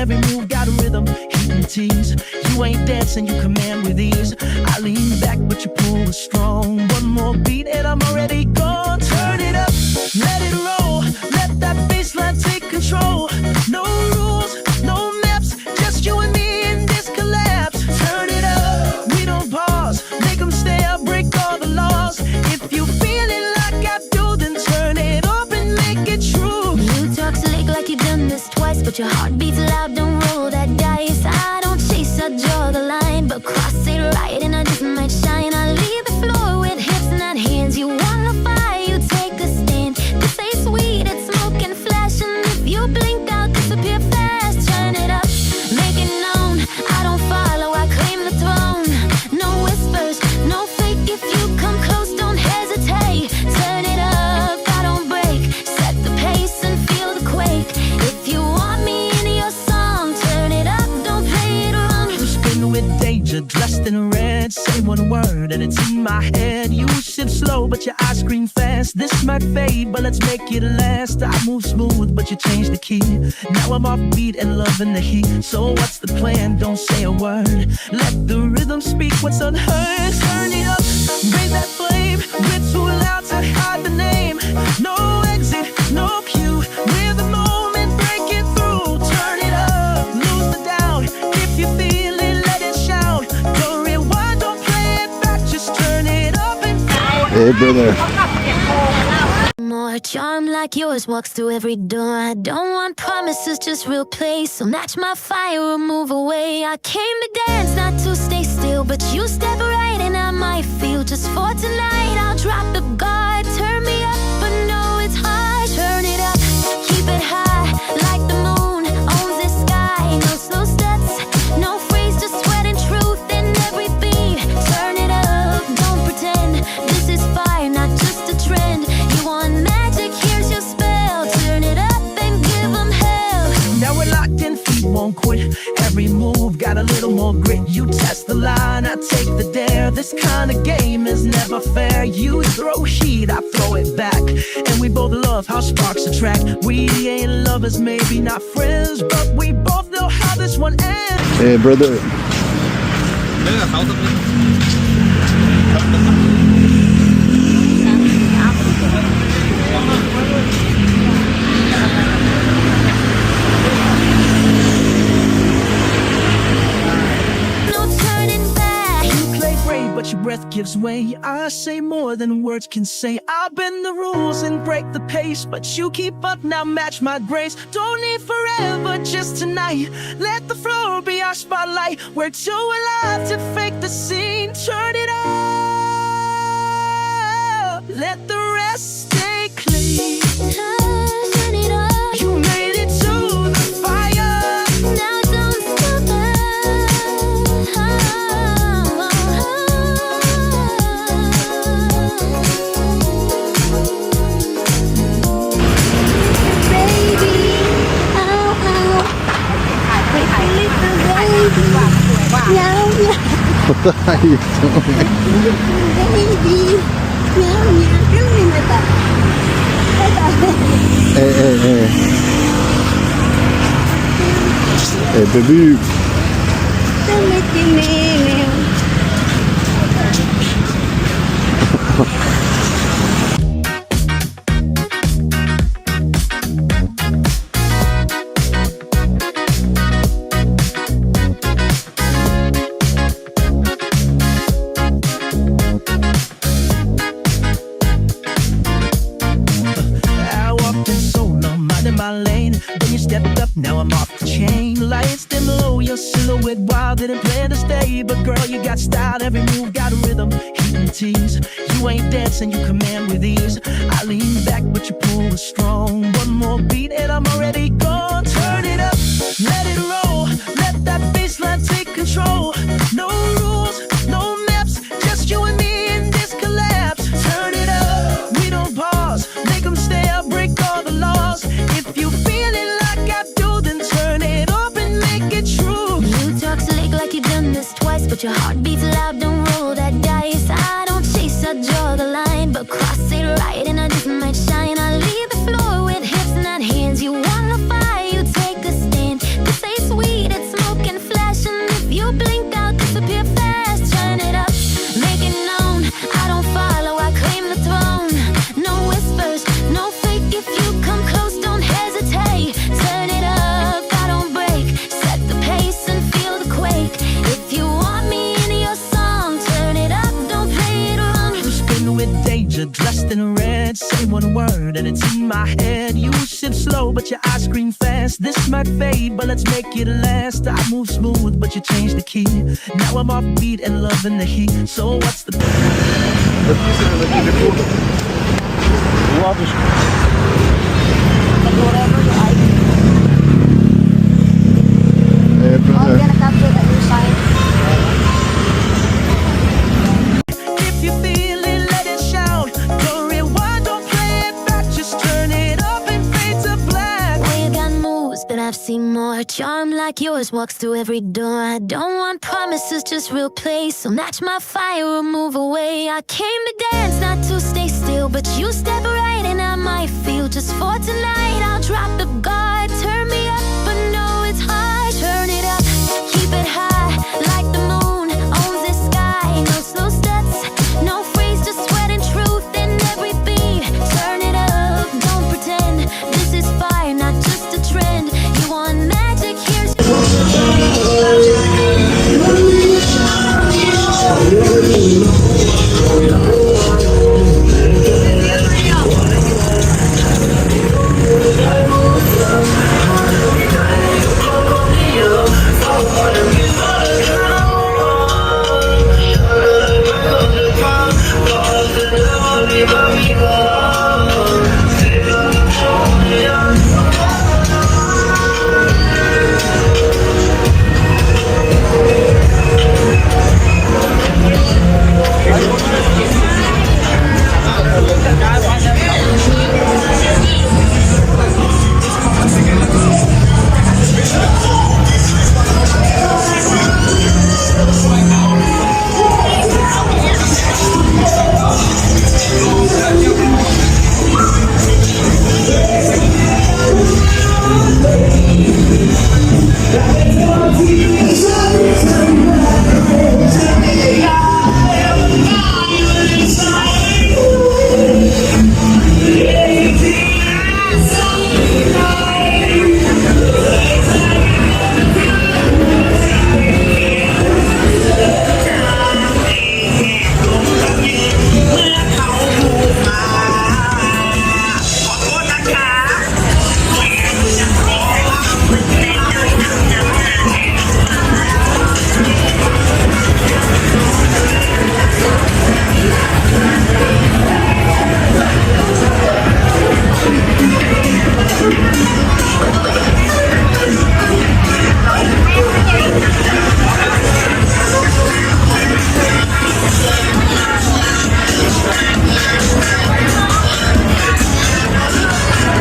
every move got a rhythm, heat and tease. You ain't dancing, you command with ease. I lean back, but your pull is strong. One more beat and I'm already gone. Turn it up, let it roll. Let that bassline take control. No rules, no maps, just you and me in this collapse. Turn it up, we don't pause. Make them stay up, break all the laws. If you feel it like I do, then turn it up and make it true. You talk slick like you've done this twice, but your heart beats loud, don't roll that dice. I don't chase, I draw the line, but cross it right and I just might shine. I leave the floor with hips, not hands. You wanna fight, you take a stand. This ain't sweet, it's smoke and flash, and if you blink, I'll disappear fast. Turn it up, make it known. I don't follow, I claim the throne. No whispers, no fake. If you come close, don't hesitate. Turn it up, I don't break. Set the pace and feel the quake. If you want me in your song, turn it up, don't play it wrong. You spin with danger, dressed in red. Say one word and it's in my head. You sip slow, but your eyes scream fast. This might fade, but let's make it last. I move smooth, but you change the key. Now I'm off beat and loving the heat. So what's the plan? Don't say a word. Let the rhythm speak what's unheard. Turn it up, raise that flame. We're too loud to hide the name. No exit, no cue. We're the moment, break it through. Turn it up, lose the doubt. If you feel it, let it shout. Don't rewind, don't play it back. Just turn it up and Hey, brother. More charm like yours walks through every door. I don't want promises, just real play. So match my fire or move away. I came to dance, not to stay still, but you step right and I might feel. Just for tonight, I'll drop the guard. Turn me up, but no, it's hard. Turn it up, keep it high, like the moon owns the sky. No slow steps, no freeze, just sweat and truth in every beat. Turn it up, don't pretend this is fire, not just a trend. You want magic, here's your spell. Turn it up and give them hell. now we're locked in, feet won't quit. Every move got a little more grit. You test the line, I take the dare. This kind of game is never fair. You throw heat, I throw it back, and we both love how sparks attract. We ain't lovers, maybe not friends, but we both know how this one ends. Hey, brother. No turning back. You play brave, but your breath gives way. I say more than words can say. I'll bend the rules and break the pace, but you keep up, now match my grace. Don't need forever, just tonight. Let the floor be our spotlight. We're too alive to fake the scene. Turn it up, let the rest stay clean. Turn it up, You made it to the fire. now don't stop Baby, ow, ow. Little baby, meow, meow. What are you doing? Baby, meow, meow. Come in the back. Hey, hey, hey. Hey, baby. Don't make me meow. I walked in solo, minding my lane. Then you stepped up, now I'm off the chain. Lights dim low, your silhouette wild. Didn't plan to stay, but girl, you got style. Every move got a rhythm, heat and tease. You ain't dancing, you command with ease. I lean back, but your pull is strong. One more beat and I'm already gone. Turn it up, let it roll. Let that bassline take control. No rules, no maps, just you and me in this collapse. Turn it up, we don't pause. Make them stay up, break all the laws. If you feel it like I do, then turn it up and make it true. You talk slick like you've done this twice, but your heart beats loud, don't roll that dice. I don't chase, I draw the line, but cross it right and I just might shine. I leave the floor with hips, not hands. You wanna fight, you take a stand. This ain't sweet. can't say one word and it's in my head. You sip slow but your eyes scream fast. This might fade but let's make it last. I move smooth but you change the key. Now I'm offbeat and loving the heat. So what's the Hey, brother. Gonna capture the other side. If you feel it, let it shout. Don't rewind, don't play it back. Just turn it up and fade to black. Well, you got moves, but I've seen more. Charm like yours walks through every door. I don't want promises, just real play. So match my fire or move away. I came to dance, not to stay still. But you step right and I might feel. Just for tonight, I'll drop the guard. Turn me up, but no, it's hard. Turn it up, keep it high. Like the moon owns the sky. No slow steps, no freeze, just sweat and truth in every beat. Turn it up, don't pretend this is fire, not just a trend. You want magic, here's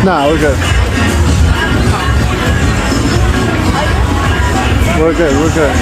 Nah, we're good. We're good, we're good.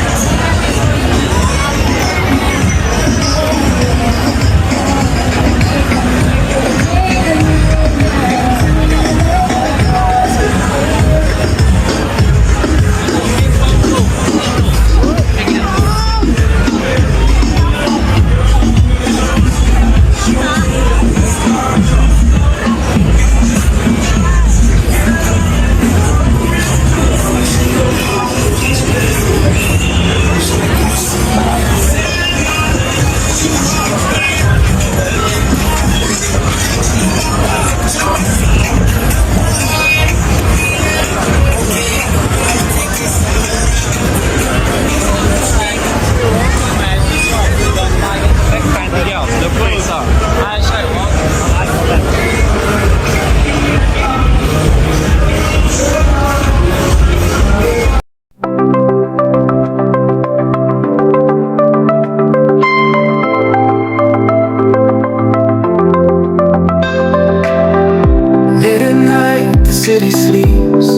city sleeps.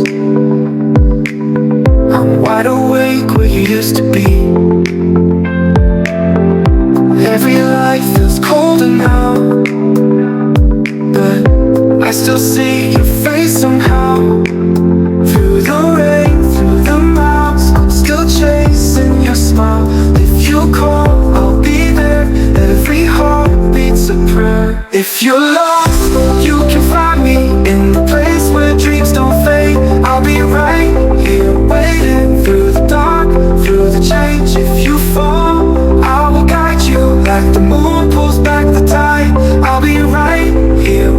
I'm wide awake where you used to be. Every light feels colder now, but I still see your face somehow. Through the rain, through the miles, I'm still chasing your smile. If you call, I'll be there. Every heart beats a prayer. If you're lost, you can find me in the place where dreams don't fade. I'll be right here waiting through the dark, through the change. If you fall, I will guide you like the moon pulls back the tide. I'll be right here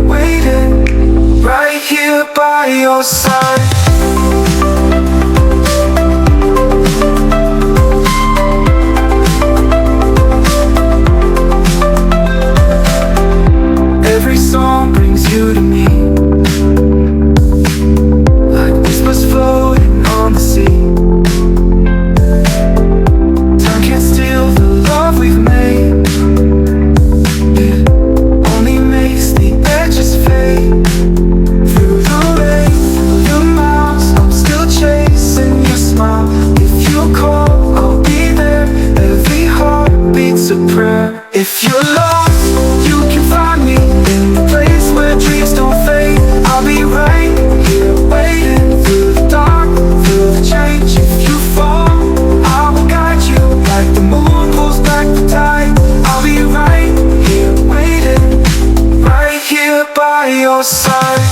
If you're lost, you can find me in the place where dreams don't fade. I'll be right here waiting through the dark, through the change. If you fall, I will guide you like the moon pulls back the tide. I'll be right here waiting, right here by your side.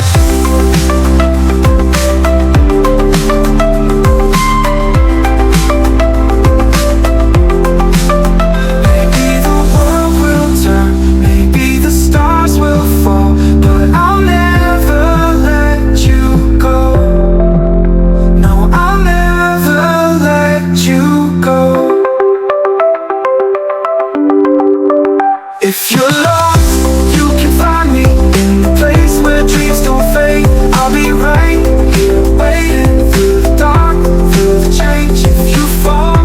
If you're lost, you can find me in the place where dreams don't fade. I'll be right here waiting through the dark, through the change. If you fall,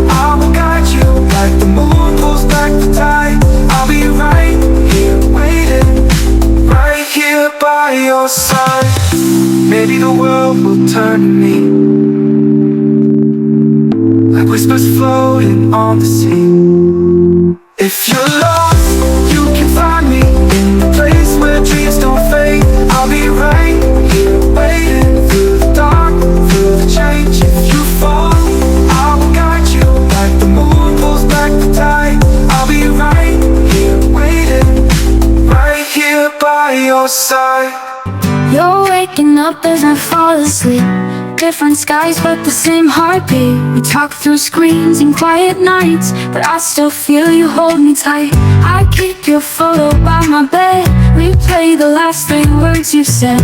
I will guide you like the moon pulls back the tide. I'll be right here waiting, right here by your side. Maybe the world will turn to me like whispers floating on the sea. If you're lost, you can find me in the place where dreams don't fade. I'll be right here waiting through the dark, through the change. If you fall, I will guide you like the moon pulls back the tide. I'll be right here waiting, right here by your side. You're waking up as I fall asleep. Different skies but the same heartbeat. We talk through screens and quiet nights, but I still feel you hold me tight. I keep your photo by my bed, replay the last 3 words you said.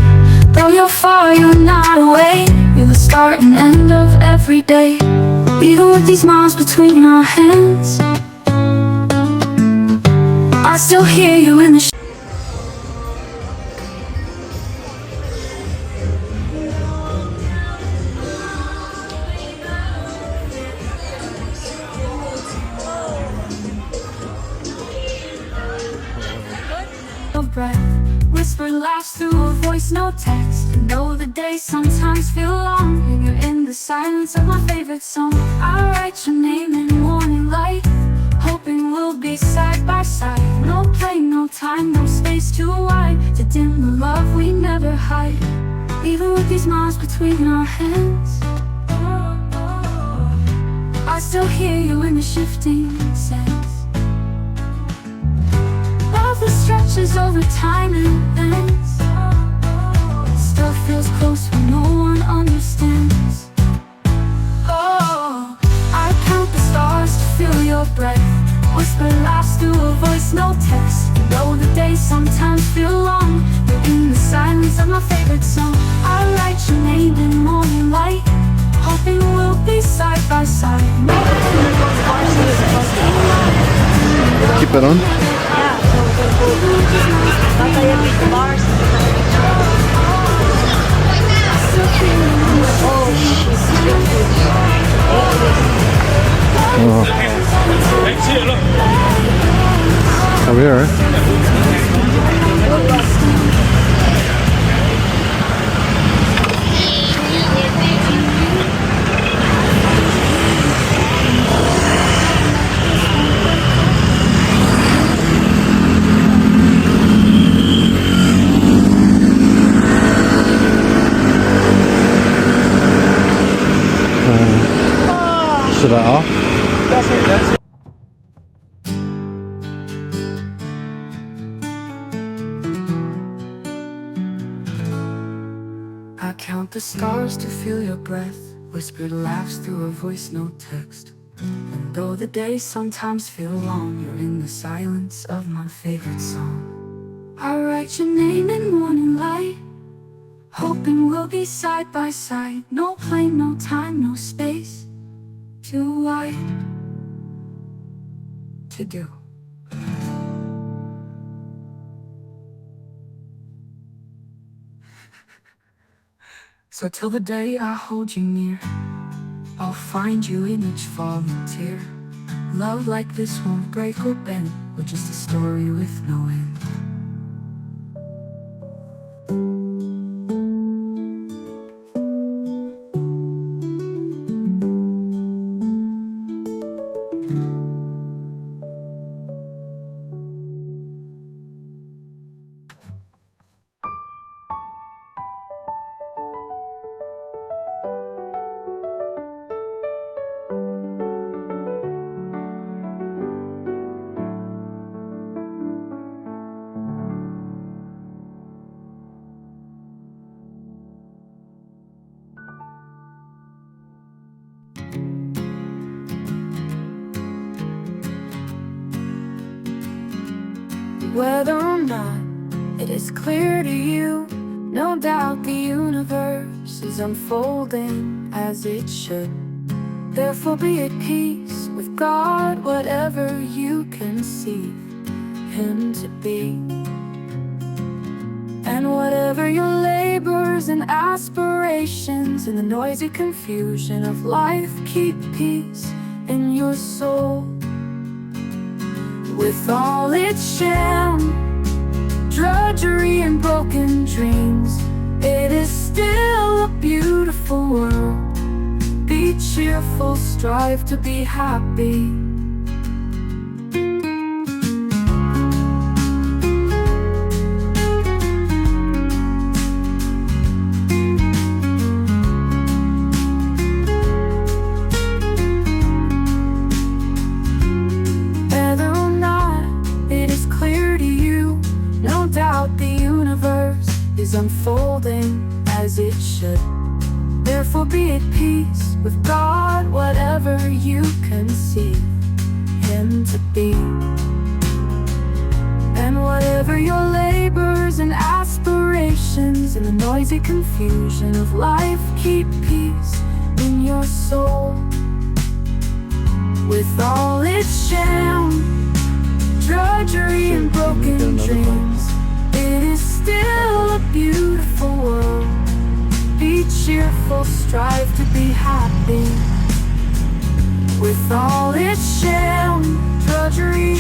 Though you're far, you're not away. You're the start and end of every day. Even with these miles between our hands, I still hear you in the breath. Whispered laughs through a voice, no text. You know the days sometimes feel long, and you're in the silence of my favorite song. I write your name in morning light, hoping we'll be side by side. No plane, no time, no space too wide to dim the love we never hide. Even with these miles between our hands, I still hear you in the shifting sands. Love that stretches over time and ends, still feels close when no one understands. Oh, I count the stars to feel your breath. Whisper laughs through a voice, no text. You know the days sometimes feel long, you're in the silence of my favorite song. I write your name in morning light, hoping we'll be side by side. Keep it on. Pattaya Main Road. Over here, should I off? I count the stars to feel your breath. Whispered laughs through a voice, no text. And though the days sometimes feel long, you're in the silence of my favorite song. I write your name in morning light, hoping we'll be side by side. No plane, no time, no space too wide to do. So till the day I hold you near, I'll find you in each falling tear. Love like this won't break or bend, we're just a story with no end. Whether or not it is clear to you, no doubt the universe is unfolding as it should. Therefore be at peace with God, whatever you conceive Him to be. And whatever your labors and aspirations, in the noisy confusion of life, keep peace in your soul. With all its sham, drudgery and broken dreams, it is still a beautiful world. Be cheerful, strive to be happy. Whether or not it is clear to you, no doubt the universe is unfolding as it should. Therefore be at peace with God, whatever you conceive Him to be. And whatever your labors and aspirations, in the noisy confusion of life, keep peace in your soul. With all its sham, drudgery and broken dreams, it is still a beautiful world. Be cheerful, strive to be happy. With all its sham, drudgery